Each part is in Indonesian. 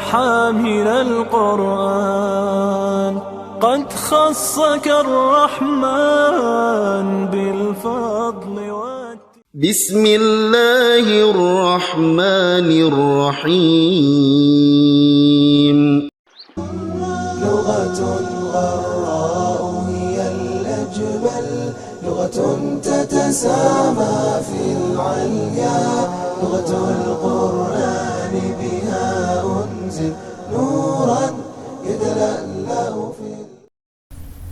حامل القرآن قد خصك الرحمن بالفضل بسم الله الرحمن الرحيم لغة غراء هي الأجمل لغة تتسامى في العليا لغة القرآن بها أنزل نورا يتلألأ في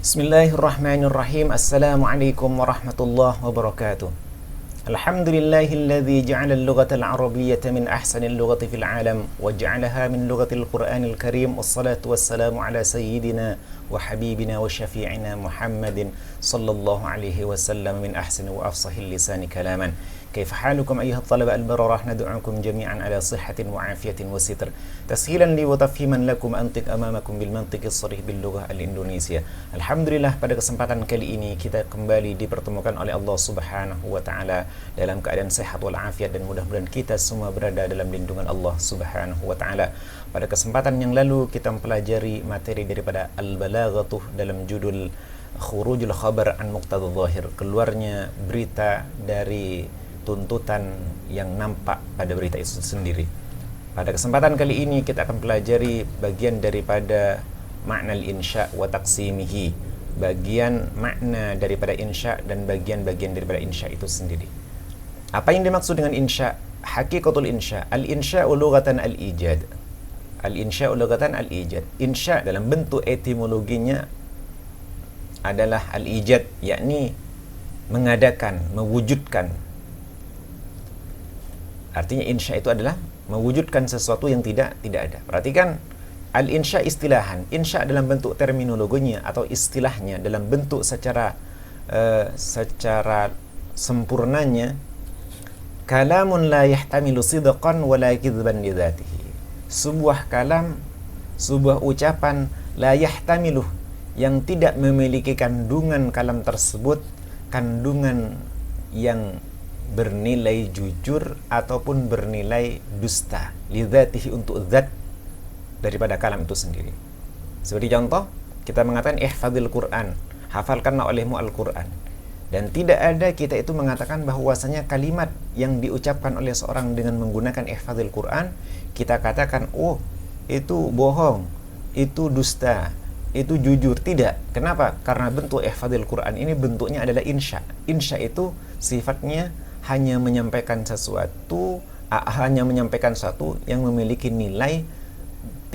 Bismillahirrahmanirrahim. Assalamualaikum warahmatullahi wabarakatuh. Alhamdulillahilladzi ja'ala al-lughata al-arabiyyata min ahsani al-lughati fil 'alam wa ja'alaha min lughati al-Qur'anil Karim. Wassalatu wassalamu ala sayyidina wa habibina wa syafi'ina Muhammadin sallallahu alaihi wasallam min ahsani wa afsahil lisani kalaman. كيف حالكم أيها الطلبة البررة؟ ندعوكم جميعا على صحة وعافية وستر تسهيلا لي وتفهيما لكم أنطق أمامكم بالمنطق الصريح باللغة الإندونيسية. Alhamdulillah, pada kesempatan kali ini kita kembali dipertemukan oleh Allah Subhanahu wa taala dalam keadaan sehat walafiat, dan mudah-mudahan kita semua berada dalam lindungan Allah Subhanahu wa taala. Pada kesempatan yang lalu kita mempelajari materi daripada Al-Balaghatuh dalam judul Khurujul Khabar an Muqtadha Dhahir, keluarnya berita dari tuntutan yang nampak pada berita itu sendiri. Pada kesempatan kali ini kita akan pelajari bagian daripada makna al-insya wa taqsimihi, bagian makna daripada insya dan bagian-bagian daripada insya itu sendiri. Apa yang dimaksud dengan insya? Hakikatul insya, al-insya'u lughatan al-ijad. Al-insya'u lughatan al-ijad. Insya dalam bentuk etimologinya adalah al-ijad, yakni mengadakan, mewujudkan. Artinya insya itu adalah mewujudkan sesuatu yang tidak ada. Perhatikan, al-insya istilahan. Insya dalam bentuk terminologinya atau istilahnya dalam bentuk secara sempurnanya, kalamun la yahtamilu sidqan wa la kidhban li dhatihi. Sebuah kalam, sebuah ucapan, la yahtamilu, yang tidak memiliki kandungan kalam tersebut, kandungan yang bernilai jujur ataupun bernilai dusta, lidzatihi, untuk zat daripada kalam itu sendiri. Seperti contoh, kita mengatakan ihfadzil Quran, hafalkanlah olehmu Al-Quran. Dan tidak ada kita itu mengatakan bahwasanya kalimat yang diucapkan oleh seorang dengan menggunakan ihfadzil Quran, kita katakan, oh itu bohong, itu dusta, itu jujur. Tidak. Kenapa? Karena bentuk ihfadzil Quran ini bentuknya adalah insya. Insya itu sifatnya hanya menyampaikan sesuatu yang memiliki nilai,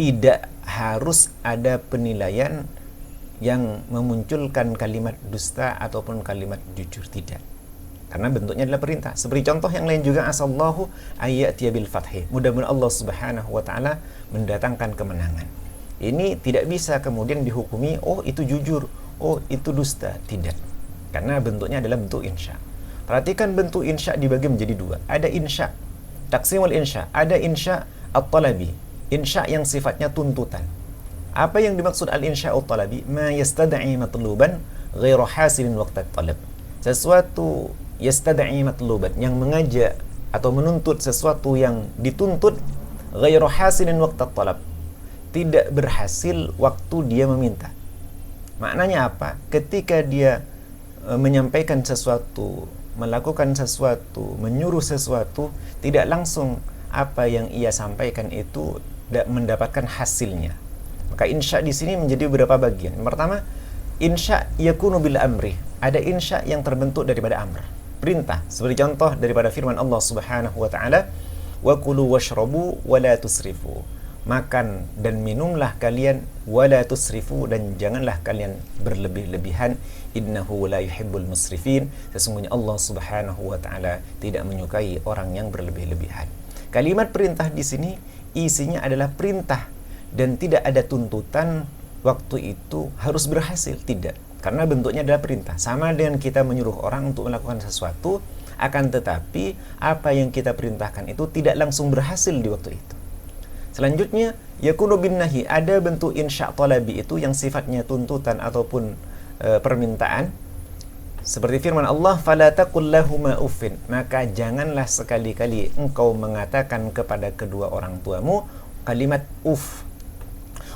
tidak harus ada penilaian yang memunculkan kalimat dusta ataupun kalimat jujur, tidak. Karena bentuknya adalah perintah. Seperti contoh yang lain juga, asallahu ayyatiya bil fathi, mudah-mudahan Allah Subhanahu wa taala mendatangkan kemenangan. Ini tidak bisa kemudian dihukumi, oh itu jujur, oh itu dusta, tidak. Karena bentuknya adalah bentuk insya. Perhatikan, bentuk insya dibagi menjadi dua. Ada insya taqsimul insya, ada insya at-talabi, insya yang sifatnya tuntutan. Apa yang dimaksud al-insya at-talabi? Ma yastad'i matluban ghairu hasilin waqta talab. Sesuatu yastad'i matluban, yang mengajak atau menuntut sesuatu yang dituntut, ghairu hasilin waqta talab, tidak berhasil waktu dia meminta. Maknanya apa? Ketika dia menyampaikan sesuatu, melakukan sesuatu, menyuruh sesuatu, tidak langsung apa yang ia sampaikan itu mendapatkan hasilnya. Maka insya di sini menjadi beberapa bagian. Yang pertama, insya yakunu bil amri. Ada insya yang terbentuk daripada amr, perintah. Seperti contoh daripada firman Allah Subhanahu wa taala, wa kulu washrabu wa la tusrifu. Makan dan minumlah kalian, wala tusrifu, dan janganlah kalian berlebih-lebihan, innahu la yuhibbul musrifin, sesungguhnya Allah Subhanahu wa taala tidak menyukai orang yang berlebih-lebihan. Kalimat perintah di sini isinya adalah perintah dan tidak ada tuntutan waktu itu harus berhasil, tidak. Karena bentuknya adalah perintah. Sama dengan kita menyuruh orang untuk melakukan sesuatu, akan tetapi apa yang kita perintahkan itu tidak langsung berhasil di waktu itu. Selanjutnya, yakunu bin nahi, ada bentuk insya talabi itu yang sifatnya tuntutan ataupun permintaan. Seperti firman Allah, fala taqul lahuma uffin, maka janganlah sekali-kali engkau mengatakan kepada kedua orang tuamu kalimat uf.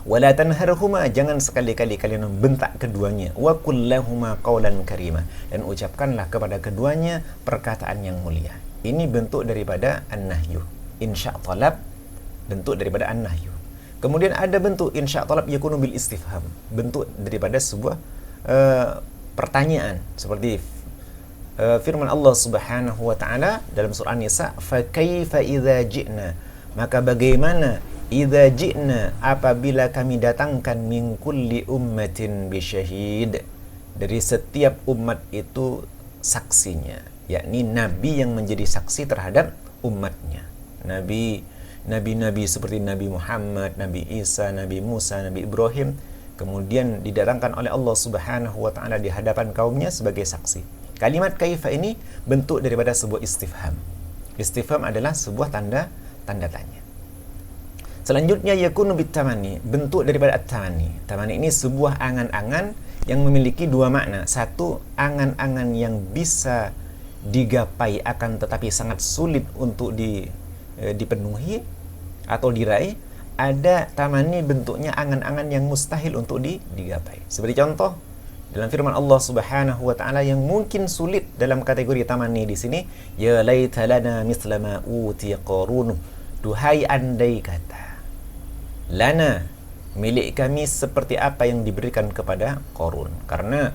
Wala tanharhuma, jangan sekali-kali kalian membentak keduanya. Wa qul lahuma qawlan karima, dan ucapkanlah kepada keduanya perkataan yang mulia. Ini bentuk daripada an-nahyu. Insya talab, bentuk daripada an-nahyu. Kemudian ada bentuk insya talab yakunu bil istifham, bentuk daripada sebuah pertanyaan, seperti firman Allah Subhanahu wa taala dalam surah An-Nisa, fa kaifa idza ji'na, maka bagaimana idza ji'na, apabila kami datangkan min kulli ummatin bisyahid, dari setiap umat itu saksinya, yakni nabi yang menjadi saksi terhadap umatnya. Nabi-nabi seperti Nabi Muhammad, Nabi Isa, Nabi Musa, Nabi Ibrahim, kemudian didatangkan oleh Allah Subhanahu wa taala di hadapan kaumnya sebagai saksi. Kalimat kaifa ini bentuk daripada sebuah istifham. Istifham adalah sebuah tanda tanya. Selanjutnya yakunu bitamani, bentuk daripada at-tamani. Tamani ini sebuah angan-angan yang memiliki dua makna. Satu, angan-angan yang bisa digapai akan tetapi sangat sulit untuk dipenuhi atau diraih. Ada tamani bentuknya angan-angan yang mustahil untuk digapai. Seperti contoh dalam firman Allah Subhanahu wa taala yang mungkin sulit dalam kategori tamani di sini, ya laita lana misla ma utiya qarun. Duhai andai kata lana, milik kami seperti apa yang diberikan kepada Qarun. Karena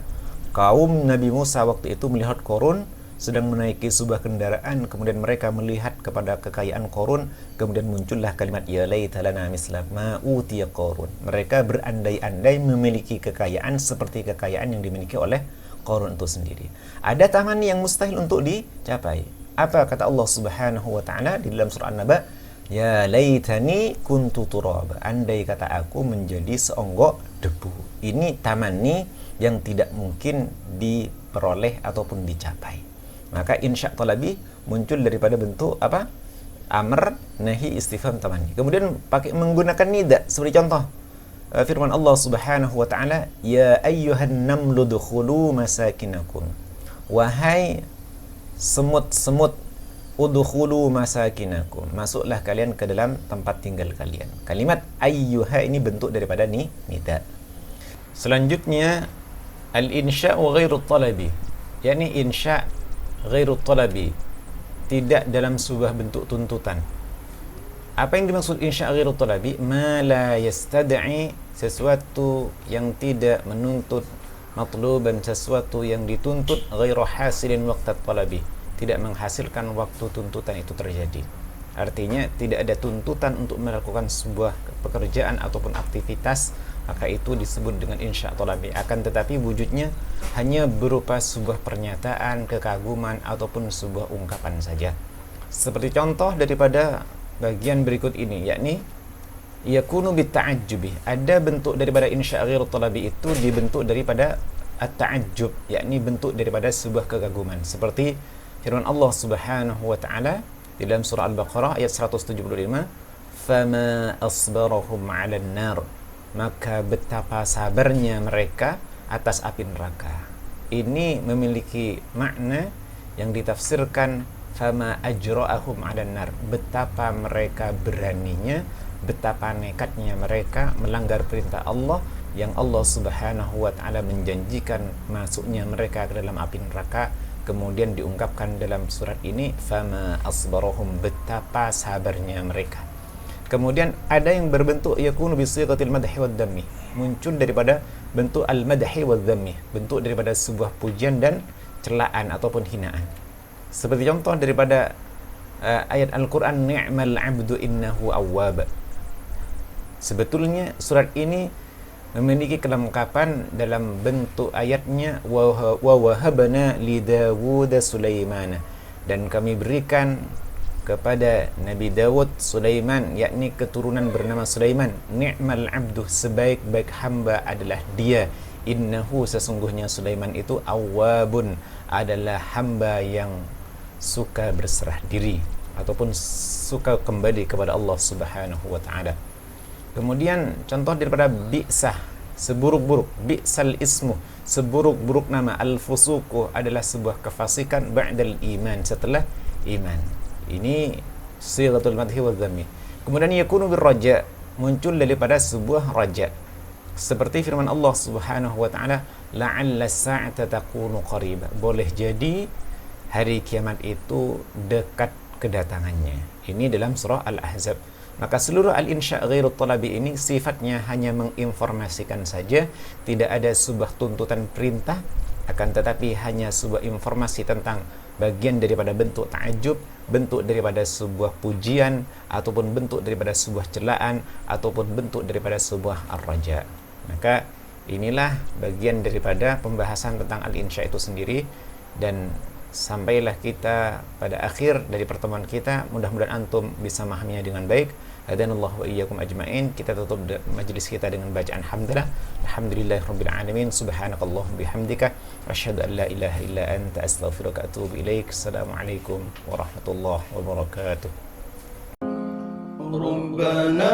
kaum Nabi Musa waktu itu melihat Qarun sedang menaiki sebuah kendaraan, kemudian mereka melihat kepada kekayaan Qarun, kemudian muncullah kalimat ya laita lana misla ma utiya Qarun. Mereka berandai-andai memiliki kekayaan seperti kekayaan yang dimiliki oleh Qarun itu sendiri. Ada taman yang mustahil untuk dicapai. Apa kata Allah Subhanahu wa taala di dalam surah An-Naba? Ya laitani kuntu turab, andai kata aku menjadi seonggok debu. Ini tamani yang tidak mungkin diperoleh ataupun dicapai. Maka insya talabi muncul daripada bentuk apa? Amr, nahi, istifham, tamani. Kemudian pakai menggunakan nida, seperti contoh firman Allah Subhanahu wa taala, ya ayyuhan namlu dukhulu masakinakum. Wahai semut-semut, udkhulu masakinakum, masuklah kalian ke dalam tempat tinggal kalian. Kalimat ayyuha ini bentuk daripada nida. Selanjutnya al-insya'u ghairu talabi, yakni insya' ghairu talabi, tidak dalam sebuah bentuk tuntutan. Apa yang dimaksud insya' ghairu talabi? Ma la yastad'i, sesuatu yang tidak menuntut, matluban, sesuatu yang dituntut, ghairu hasilin waqtat talabi, tidak menghasilkan waktu tuntutan itu terjadi. Artinya tidak ada tuntutan untuk melakukan sebuah pekerjaan ataupun aktivitas, maka itu disebut dengan insya' talabi. Akan tetapi wujudnya hanya berupa sebuah pernyataan, kekaguman ataupun sebuah ungkapan saja. Seperti contoh daripada bagian berikut ini, yakni yakunu bitta'ajjubi. Ada bentuk daripada insya' ghairu talabi itu dibentuk daripada at-ta'ajjub, yakni bentuk daripada sebuah kekaguman. Seperti firman Allah Subhanahu wa taala di dalam surah Al-Baqarah ayat 175, fama asbarahum 'alan nar, maka betapa sabarnya mereka atas api neraka. Ini memiliki makna yang ditafsirkan fama ajra'ahum 'alan nar, betapa mereka beraninya, betapa nekatnya mereka melanggar perintah Allah yang Allah Subhanahu wa taala menjanjikan masuknya mereka ke dalam api neraka. Kemudian diungkapkan dalam surat ini fama asbarahum, betapa sabarnya mereka. Kemudian ada yang berbentuk yakunu bi sighatil madhi wad dhammi, muncul daripada bentuk al-madhi wad dhammi, bentuk daripada sebuah pujian dan celaan ataupun hinaan. Seperti contoh daripada ayat Al-Qur'an, ni'mal 'abdu innahu awwab. Sebetulnya surat ini memiliki kelengkapan dalam bentuk ayatnya, wa wahabna li Dawud Sulaiman, dan kami berikan kepada Nabi Dawud Sulaiman, yakni keturunan bernama Sulaiman. Ni'mal abdu, sebaik-baik hamba adalah dia. Innahu, sesungguhnya Sulaiman itu awwabun, adalah hamba yang suka berserah diri ataupun suka kembali kepada Allah Subhanahu wa taala. Kemudian contoh daripada bi'sah, seburuk-buruk, bi'sal ismu, seburuk-buruk nama, al-fusuku adalah sebuah kefasikan ba'dal iman, setelah iman. Ini sighatul madhi wa dhammi. Kemudian yakunu birraja, muncul daripada sebuah raja. Seperti firman Allah Subhanahu wa taala, la'alla as-sa'ata takunu qariba. Boleh jadi hari kiamat itu dekat kedatangannya. Ini dalam surah Al-Ahzab. Maka seluruh al-insya' ghairu talabi ini sifatnya hanya menginformasikan saja, tidak ada sebuah tuntutan perintah, akan tetapi hanya sebuah informasi tentang bagian daripada bentuk ta'ajub, bentuk daripada sebuah pujian, ataupun bentuk daripada sebuah celaan, ataupun bentuk daripada sebuah ar-raja. Maka inilah bagian daripada pembahasan tentang al-insya' itu sendiri, dan sampailah kita pada akhir dari pertemuan kita. Mudah-mudahan antum bisa memahaminya dengan baik. Hadanallahu wa iyyakum ajma'in. Kita tutup majlis kita dengan bacaan hamdalah. Alhamdulillahirabbil alamin. Subhanakallahumma bihamdika asyhadu an la ilaha illa anta astaghfiruka wa atubu ilaik. Assalamualaikum warahmatullahi wabarakatuh. ربنا